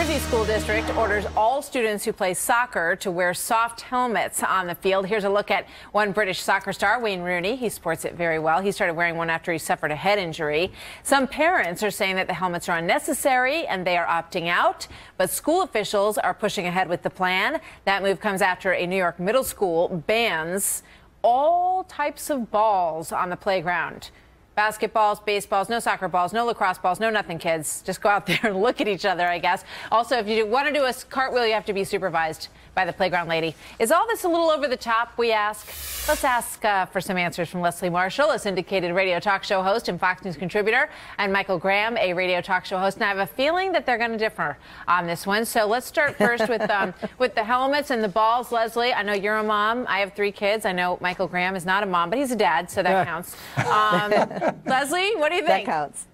Jersey School District orders all students who play soccer to wear soft helmets on the field. Here's a look at one British soccer star, Wayne Rooney. He sports it very well. He started wearing one after he suffered a head injury. Some parents are saying that the helmets are unnecessary and they are opting out, but school officials are pushing ahead with the plan. That move comes after a New York middle school bans all types of balls on the playground. Basketballs, baseballs, no soccer balls, no lacrosse balls, no nothing, kids. Just go out there and look at each other, I guess. Also, if you want to do a cartwheel, you have to be supervised by the playground lady. Is all this a little over the top, we ask? Let's ask for some answers from Leslie Marshall, a syndicated radio talk show host and Fox News contributor, and Michael Graham, a radio talk show host. And I have a feeling that they're going to differ on this one. So let's start first with the helmets and the balls. Leslie, I know you're a mom. I have 3 kids. I know Michael Graham is not a mom, but he's a dad, so that counts. Leslie, what do you think? That counts.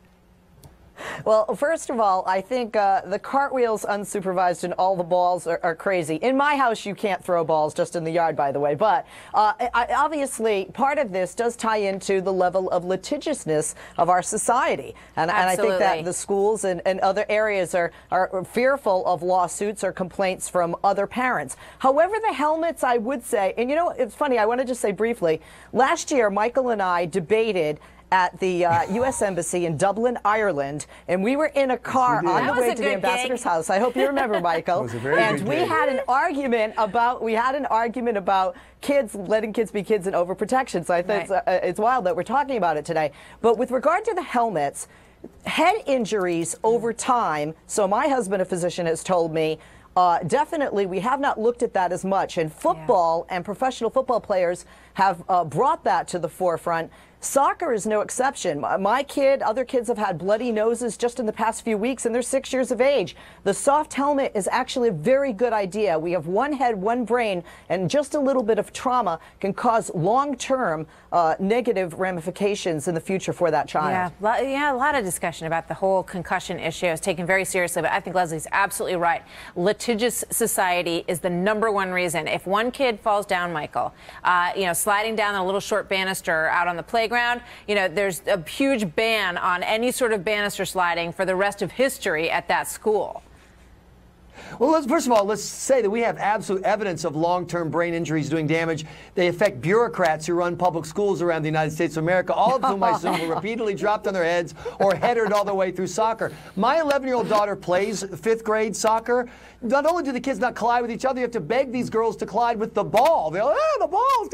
Well, first of all, I think the cartwheels unsupervised and all the balls are crazy. In my house, you can't throw balls just in the yard, by the way. But obviously, part of this does tie into the level of litigiousness of our society. And I think that the schools and other areas are fearful of lawsuits or complaints from other parents. However, the helmets, I would say, and you know, it's funny, I want to just say briefly, last year, Michael and I debated at the U.S. Embassy in Dublin, Ireland, and we were in a car on the way to the ambassador's house. I hope you remember, Michael. And we had an argument about kids, letting kids be kids and overprotection. So I think it's wild that we're talking about it today. But with regard to the helmets, head injuries over time. So my husband, a physician, has told me, definitely, we have not looked at that as much. And football and professional football players have brought that to the forefront. Soccer is no exception. My kid, other kids have had bloody noses just in the past few weeks, and they're 6 years of age. The soft helmet is actually a very good idea. We have one head, one brain, and just a little bit of trauma can cause long-term negative ramifications in the future for that child. Yeah, a lot of discussion about the whole concussion issue is taken very seriously, but I think Leslie's absolutely right. Litigious society is the #1 reason. If one kid falls down, Michael, sliding down a little short banister out on the playground, there's a huge ban on any sort of banister sliding for the rest of history at that school. Well, first of all, let's say that we have absolute evidence of long-term brain injuries doing damage. They affect bureaucrats who run public schools around the United States of America, all of whom I assume were repeatedly dropped on their heads or headed all the way through soccer. My 11-year-old daughter plays 5th grade soccer. Not only do the kids not collide with each other, you have to beg these girls to collide with the ball. They're like, the ball's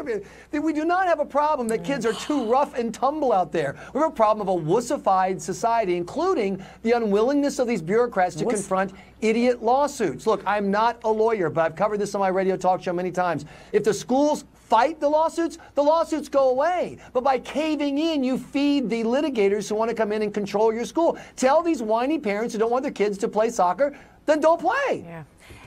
we do not have a problem that kids are too rough and tumble out there. We have a problem of a wussified society, including the unwillingness of these bureaucrats to confront idiot lawsuits. Look, I'm not a lawyer, but I've covered this on my radio talk show many times. If the schools fight the lawsuits go away. But by caving in, you feed the litigators who want to come in and control your school. Tell these whiny parents who don't want their kids to play soccer, then don't play. Yeah.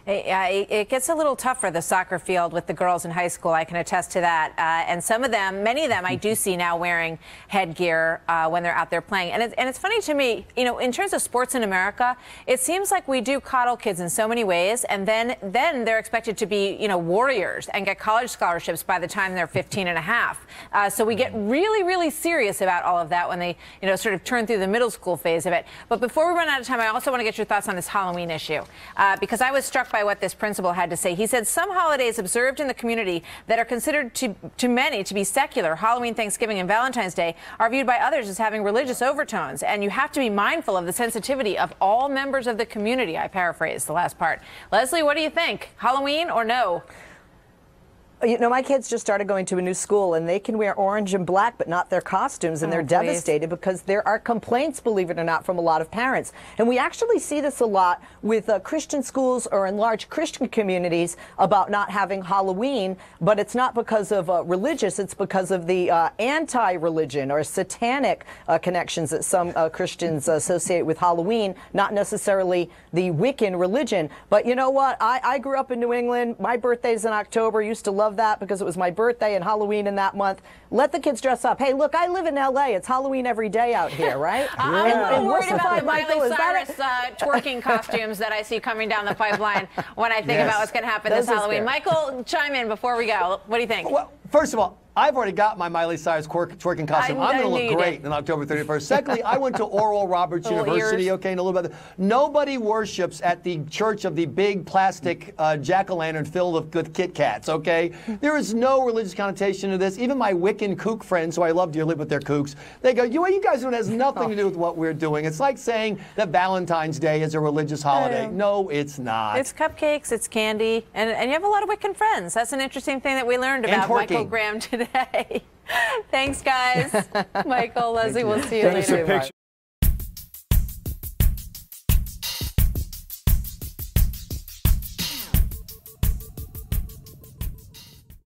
It gets a little tougher, the soccer field, with the girls in high school. I can attest to that. And some of them, many of them, I do see now wearing headgear when they're out there playing. And it's funny to me, in terms of sports in America, it seems like we do coddle kids in so many ways, and then they're expected to be, warriors and get college scholarships by the time they're 15 and a half. So we get really, really serious about all of that when they, sort of turn through the middle school phase of it. But before we run out of time, I also want to get your thoughts on this Halloween issue, because I was struck by what this principal had to say. He said some holidays observed in the community that are considered to many to be secular, Halloween, Thanksgiving, and Valentine's Day, are viewed by others as having religious overtones. And you have to be mindful of the sensitivity of all members of the community. I paraphrase the last part. Leslie, what do you think? Halloween or no? My kids just started going to a new school, and they can wear orange and black, but not their costumes, and they're devastated because there are complaints, believe it or not, from a lot of parents. And we actually see this a lot with Christian schools or in large Christian communities about not having Halloween, but it's not because of religious, it's because of the anti-religion or satanic connections that some Christians associate with Halloween, not necessarily the Wiccan religion. But you know what? I grew up in New England. My birthday's in October. Used to love that because it was my birthday and Halloween in that month. Let the kids dress up. Hey, look, I live in LA. It's Halloween every day out here, right? I'm a little worried about the Miley Cyrus twerking costumes that I see coming down the pipeline when I think about what's going to happen this Halloween. Michael, chime in before we go. What do you think? Well, first of all, I've already got my Miley Cyrus twerking costume. I'm going to look great on October 31st. Secondly, I went to Oral Roberts University, okay, and a little bit. Nobody worships at the church of the big plastic jack-o'-lantern filled with Kit Kats, okay? There is no religious connotation to this. Even my Wiccan kook friends, who I love dearly, but they're kooks, they go, you guys doing has nothing to do with what we're doing. It's like saying that Valentine's Day is a religious holiday. No, it's not. It's cupcakes, it's candy, and you have a lot of Wiccan friends. That's an interesting thing that we learned about Michael Graham today. Thanks, guys. Michael, Leslie, we'll see you later.